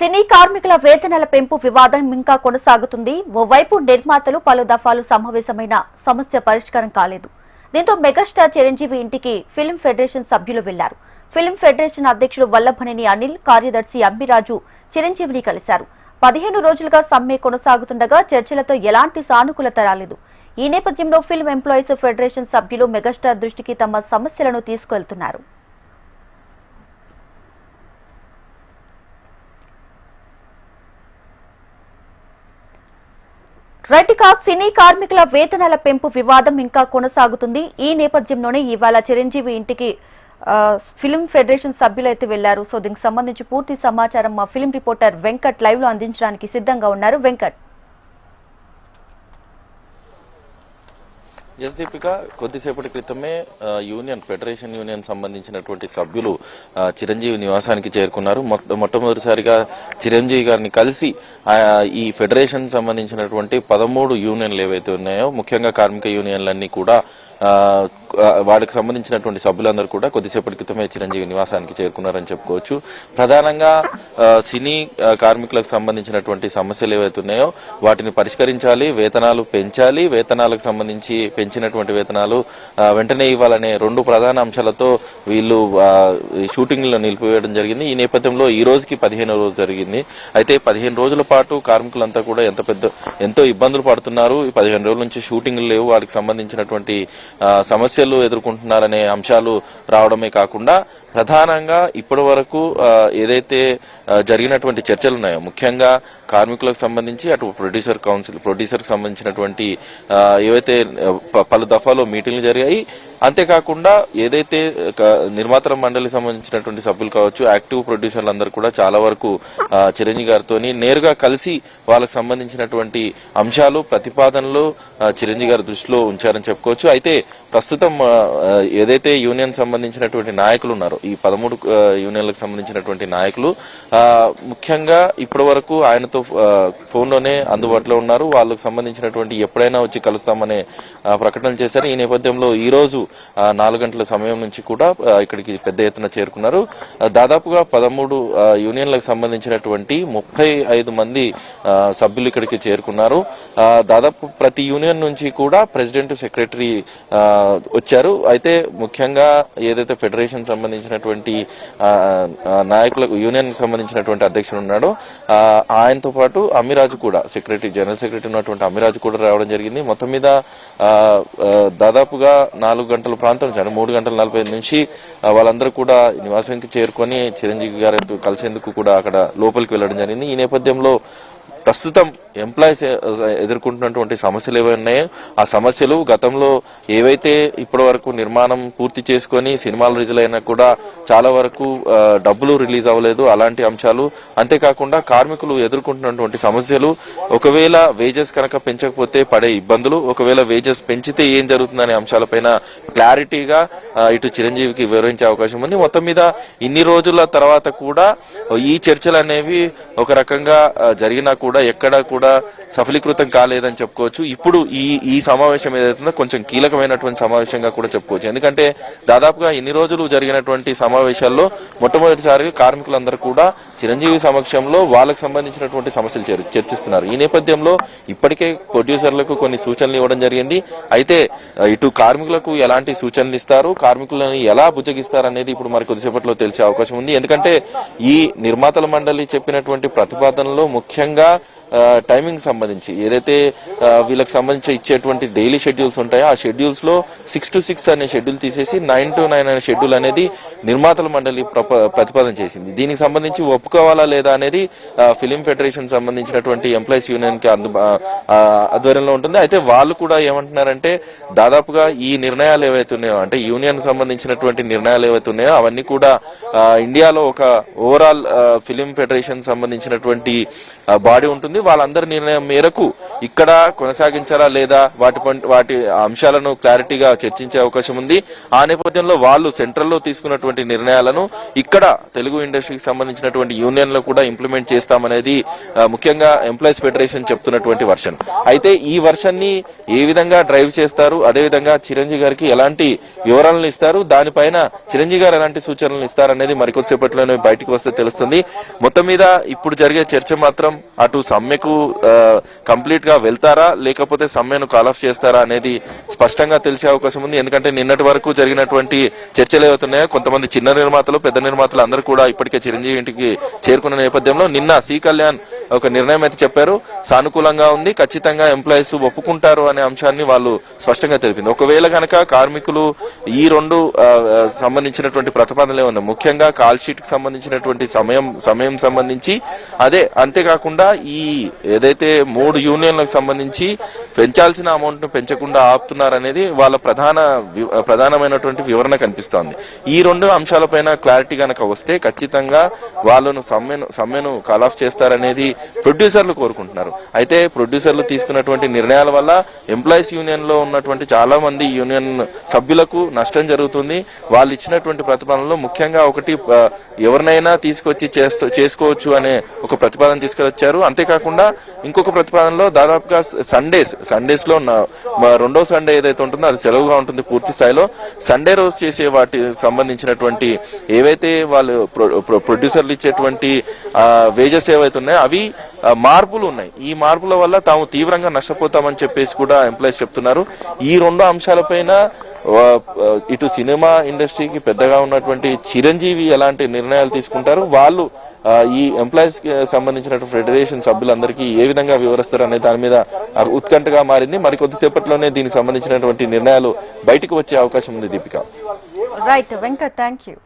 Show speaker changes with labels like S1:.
S1: సినీ కార్మికుల వేతనాల పెంపు వివాదం ఇంకా కొనసాగుతుంది. ఓవైపు నిర్మాతలు పలు దఫాలు సమావేశమైన సమస్య పరిష్కారం కాలేదు. దీంతో మెగాస్టార్ చిరంజీవి ఇంటికి ఫిల్మ్ ఫెడరేషన్ సభ్యులు వెళ్లారు. ఫిల్మ్ ఫెడరేషన్ అధ్యక్షుడు వల్లభనేని అనిల్, కార్యదర్శి అంబిరాజు చిరంజీవిని కలిశారు. 15 రోజులుగా సమ్మె కొనసాగుతుండగా చర్చలతో ఎలాంటి సానుకూలత రాలేదు. ఈ నేపథ్యంలో ఫిల్మ్ ఎంప్లాయీస్ ఫెడరేషన్ సభ్యులు మెగాస్టార్ దృష్టికి తమ సమస్యలను తీసుకువెళ్తున్నారు. రైట్గా సినీ కార్మికుల వేతనాల పెంపు వివాదం ఇంకా కొనసాగుతుంది. ఈ నేపథ్యంలోనే ఇవాళ చిరంజీవి ఇంటికి ఫిల్మ్ ఫెడరేషన్ సభ్యులు అయితే వెళ్లారు. సో దీనికి సంబంధించి పూర్తి సమాచారం మా ఫిల్మ్ రిపోర్టర్ వెంకట్ లైవ్ లో అందించడానికి సిద్ధంగా ఉన్నారు. వెంకట్.
S2: ఎస్ దీపిక, కొద్దిసేపటి క్రితమే ఫెడరేషన్ యూనియన్ సంబంధించినటువంటి సభ్యులు చిరంజీవి నివాసానికి చేరుకున్నారు. మొట్టమొదటిసారిగా చిరంజీవి గారిని కలిసి ఈ ఫెడరేషన్ సంబంధించినటువంటి 13 యూనియన్లు ఏవైతే ఉన్నాయో, ముఖ్యంగా కార్మిక యూనియన్లన్నీ కూడా వాటికి సంబంధించినటువంటి సభ్యులందరూ కూడా కొద్దిసేపటి క్రితమే చిరంజీవి నివాసానికి చేరుకున్నారని చెప్పుకోవచ్చు. ప్రధానంగా సినీ కార్మికులకు సంబంధించినటువంటి సమస్యలు ఏవైతే ఉన్నాయో వాటిని పరిష్కరించాలి, వేతనాలు పెంచాలి, వేతనాలకు సంబంధించి పెంచినటువంటి వేతనాలు వెంటనే ఇవ్వాలనే 2 ప్రధాన అంశాలతో వీళ్ళు షూటింగ్లో నిలిపివేయడం జరిగింది. ఈ నేపథ్యంలో ఈ రోజుకి 15వ రోజు జరిగింది. అయితే 15 రోజుల పాటు కార్మికులంతా కూడా ఎంతో ఇబ్బందులు పడుతున్నారు. ఈ 15 రోజుల నుంచి షూటింగ్లు లేవు, వాటికి సంబంధించినటువంటి సమస్యలు ఎదుర్కొంటున్నారనే అంశాలు రావడమే కాకుండా ప్రధానంగా ఇప్పటి వరకు ఏదైతే జరిగినటువంటి చర్చలు ఉన్నాయో, ముఖ్యంగా కార్మికులకు సంబంధించి అటు ప్రొడ్యూసర్కి సంబంధించినటువంటి ఏవైతే పలు దఫాలో మీటింగ్లు జరిగాయి. అంతేకాకుండా ఏదైతే నిర్మాతల మండలికి సంబంధించినటువంటి సభ్యులు కావచ్చు, యాక్టివ్ ప్రొడ్యూసర్లు అందరూ కూడా చాలా వరకు చిరంజీవి గారితో నేరుగా కలిసి వాళ్ళకి సంబంధించినటువంటి అంశాలు, ప్రతిపాదనలు చిరంజీవి గారి దృష్టిలో ఉంచారని చెప్పుకోవచ్చు. అయితే ప్రస్తుతం ఏదైతే యూనియన్ సంబంధించినటువంటి నాయకులు ఉన్నారో, ఈ 13 యూనియన్లకు సంబంధించినటువంటి నాయకులు ముఖ్యంగా ఇప్పటి వరకు ఆయనతో ఫోన్లోనే అందుబాటులో ఉన్నారు. వాళ్ళకు సంబంధించినటువంటి ఎప్పుడైనా వచ్చి కలుస్తామనే ప్రకటన చేశారు. ఈ నేపథ్యంలో ఈ రోజు 4 గంటల సమయం నుంచి కూడా ఇక్కడికి పెద్ద ఎత్తున చేరుకున్నారు. దాదాపుగా 13 యూనియన్లకు సంబంధించినటువంటి 35 మంది సభ్యులు ఇక్కడికి చేరుకున్నారు. దాదాపు ప్రతి యూనియన్ నుంచి కూడా ప్రెసిడెంట్, సెక్రటరీ వచ్చారు. అయితే ముఖ్యంగా ఏదైతే ఫెడరేషన్ సంబంధించినటువంటి నాయకులకు, యూనియన్ సంబంధించినటువంటి అధ్యక్షుడు ఉన్నాడో ఆయనతో పాటు అమ్మిరాజు కూడా, జనరల్ సెక్రటరీ ఉన్నటువంటి అమ్మిరాజు కూడా రావడం జరిగింది. మొత్తం మీద దాదాపుగా 4 గంటల ప్రాంతం, 3 గంటల 45 నుంచి వాళ్ళందరూ కూడా నివాసానికి చేరుకొని చిరంజీవి గారితో కలిసేందుకు కూడా అక్కడ లోపలికి వెళ్లడం జరిగింది. ఈ నేపథ్యంలో ప్రస్తుతం ఎంప్లాయీస్ ఎదుర్కొంటున్నటువంటి సమస్యలు ఏవైనా ఉన్నాయో ఆ సమస్యలు, గతంలో ఏవైతే ఇప్పటి వరకు నిర్మాణం పూర్తి చేసుకొని సినిమాలు రిలీజ్ అయినా కూడా చాలా వరకు డబ్బులు రిలీజ్ అవ్వలేదు, అలాంటి అంశాలు. అంతేకాకుండా కార్మికులు ఎదుర్కొంటున్నటువంటి సమస్యలు, ఒకవేళ వేజెస్ కనుక పెంచకపోతే పడే ఇబ్బందులు, ఒకవేళ వేజెస్ పెంచితే ఏం జరుగుతుందనే అంశాలపైన క్లారిటీగా ఇటు చిరంజీవికి వివరించే అవకాశం ఉంది. మొత్తం మీద ఇన్ని రోజుల తర్వాత కూడా ఈ చర్చలు అనేవి ఒక రకంగా జరిగినా కూడా ఎక్కడా కూడా సఫలీకృతం కాలేదని చెప్పుకోవచ్చు. ఇప్పుడు ఈ సమావేశం ఏదైతుందో కొంచెం కీలకమైనటువంటి సమావేశంగా కూడా చెప్పుకోవచ్చు. ఎందుకంటే దాదాపుగా ఇన్ని రోజులు జరిగినటువంటి సమావేశాల్లో మొట్టమొదటిసారిగా కార్మికులందరూ కూడా చిరంజీవి సమక్షంలో వాళ్ళకు సంబంధించినటువంటి సమస్యలు చర్చిస్తున్నారు. ఈ నేపథ్యంలో ఇప్పటికే ప్రొడ్యూసర్లకు కొన్ని సూచనలు ఇవ్వడం జరిగింది. అయితే ఇటు కార్మికులకు ఎలాంటి సూచనలు ఇస్తారు, కార్మికులను ఎలా బుజ్జగిస్తారు అనేది ఇప్పుడు మరి కొద్దిసేపట్లో తెలిసే అవకాశం ఉంది. ఎందుకంటే ఈ నిర్మాతల మండలి చెప్పినటువంటి ప్రతిపాదనలో ముఖ్యంగా టైమింగ్ సంబంధించి ఏదైతే వీళ్ళకి సంబంధించి ఇచ్చేటువంటి డైలీ షెడ్యూల్స్ ఉంటాయో ఆ షెడ్యూల్స్ లో 6 to 6 అనే షెడ్యూల్ తీసేసి 9 to 9 అనే షెడ్యూల్ అనేది నిర్మాతల మండలి ప్రతిపాదన చేసింది. దీనికి సంబంధించి ఒప్పుకోవాలా లేదా అనేది ఫిలిం ఫెడరేషన్ సంబంధించినటువంటి ఎంప్లాయీస్ యూనియన్ కి ఆధ్వర్యంలో ఉంటుంది. అయితే వాళ్ళు కూడా ఏమంటున్నారంటే దాదాపుగా ఈ నిర్ణయాలు ఏవైతే ఉన్నాయో, అంటే యూనియన్ సంబంధించినటువంటి నిర్ణయాలు ఏవైతే ఉన్నాయో అవన్నీ కూడా ఇండియాలో ఒక ఓవరాల్ ఫిలిం ఫెడరేషన్ సంబంధించినటువంటి బాడీ ఉంటుంది. వాళ్ళందరి నిర్ణయం మేరకు ఇక్కడ కొనసాగించాలా లేదా వాటి అంశాలను క్లారిటీగా చర్చించే అవకాశం ఉంది. ఆ నేపథ్యంలో వాళ్ళు సెంట్రల్లో తీసుకున్నటువంటి నిర్ణయాలను ఇక్కడ తెలుగు ఇండస్ట్రీకి సంబంధించినటువంటి యూనియన్ లో కూడా ఇంప్లిమెంట్ చేస్తామనేది ముఖ్యంగా ఎంప్లాయీస్ ఫెడరేషన్ చెప్తున్నటువంటి వర్షన్. అయితే ఈ వర్షన్ ని ఏ విధంగా డ్రైవ్ చేస్తారు, అదేవిధంగా చిరంజీవి గారికి ఎలాంటి వివరాలను ఇస్తారు, దానిపైన చిరంజీవి గారు ఎలాంటి సూచనలు ఇస్తారనేది మరికొద్దిసేపట్లోనే బయటకు వస్తే తెలుస్తుంది. మొత్తం మీద ఇప్పుడు జరిగే చర్చ మాత్రం అటు సమ్మెకు కంప్లీట్ గా వెళ్తారా లేకపోతే సమ్మెను కాల్ ఆఫ్ చేస్తారా అనేది స్పష్టంగా తెలిసే అవకాశం ఉంది. ఎందుకంటే నిన్నటి వరకు జరిగినటువంటి చర్చలు ఏవైతున్నాయో కొంతమంది చిన్న నిర్మాతలు పెద్ద నిర్మాతలు అందరూ కూడా ఇప్పటికే చిరంజీవి ఇంటికి చేరుకున్న నేపథ్యంలో నిన్న సి కళ్యాణ్ ఒక నిర్ణయం అయితే చెప్పారు, సానుకూలంగా ఉంది, ఖచ్చితంగా ఎంప్లాయీస్ ఒప్పుకుంటారు అనే అంశాన్ని వాళ్ళు స్పష్టంగా తెలిపింది. ఒకవేళ కనుక కార్మికులు ఈ రెండు సంబంధించినటువంటి ప్రతిపాదనలే ఉన్నాయి, ముఖ్యంగా కాల్ షీట్ కి సంబంధించినటువంటి సమయం సంబంధించి అంతేకాకుండా ఈ ఏదైతే 3 యూనియన్లకు సంబంధించి పెంచాల్సిన అమౌంట్ ను పెంచకుండా ఆపుతున్నారనేది వాళ్ళ ప్రధానమైనటువంటి వివరణ కనిపిస్తోంది. ఈ 2 అంశాలపైన క్లారిటీ కనుక వస్తే ఖచ్చితంగా వాళ్ళను సమ్మెను కాల్ ఆఫ్ చేస్తారనేది ప్రొడ్యూసర్లు కోరుకుంటున్నారు. అయితే ప్రొడ్యూసర్లు తీసుకున్నటువంటి నిర్ణయాల వల్ల ఎంప్లాయీస్ యూనియన్ లో ఉన్నటువంటి చాలా మంది యూనియన్ సభ్యులకు నష్టం జరుగుతుంది. వాళ్ళు ఇచ్చినటువంటి ప్రతిపాదనలో ముఖ్యంగా ఒకటి ఎవరినైనా తీసుకొచ్చి చేసుకోవచ్చు అనే ఒక ప్రతిపాదన తీసుకొచ్చారు. అంతేకాకుండా ఇంకొక ప్రతిపాదనలో దాదాపుగా సండేస్ లో రెండో సండే ఏదైతే ఉంటుందో అది సెలవుగా ఉంటుంది పూర్తి స్థాయిలో. సండే రోజు చేసే వాటి సంబంధించినటువంటి ఏవైతే వాళ్ళు ప్రొడ్యూసర్లు ఇచ్చేటువంటి వేజెస్ ఏవైతే ఉన్నాయో అవి మార్పులు ఉన్నాయి. ఈ మార్పుల వల్ల తాము తీవ్రంగా నష్టపోతామని చెప్పేసి కూడా ఎంప్లాయీస్ చెప్తున్నారు. ఈ 2 అంశాలపైన ఇటు సినిమా ఇండస్ట్రీకి పెద్దగా ఉన్నటువంటి చిరంజీవి ఎలాంటి నిర్ణయాలు తీసుకుంటారు, వాళ్ళు ఈ ఎంప్లాయీస్ కి సంబంధించినటువంటి ఫెడరేషన్ సభ్యులందరికీ ఏ విధంగా వివరిస్తారు అనే దాని మీద ఉత్కంఠగా మారింది. మరి కొద్దిసేపట్లోనే దీనికి సంబంధించినటువంటి నిర్ణయాలు బయటకు వచ్చే అవకాశం ఉంది. Deepika.
S1: Right Venkat, thank you.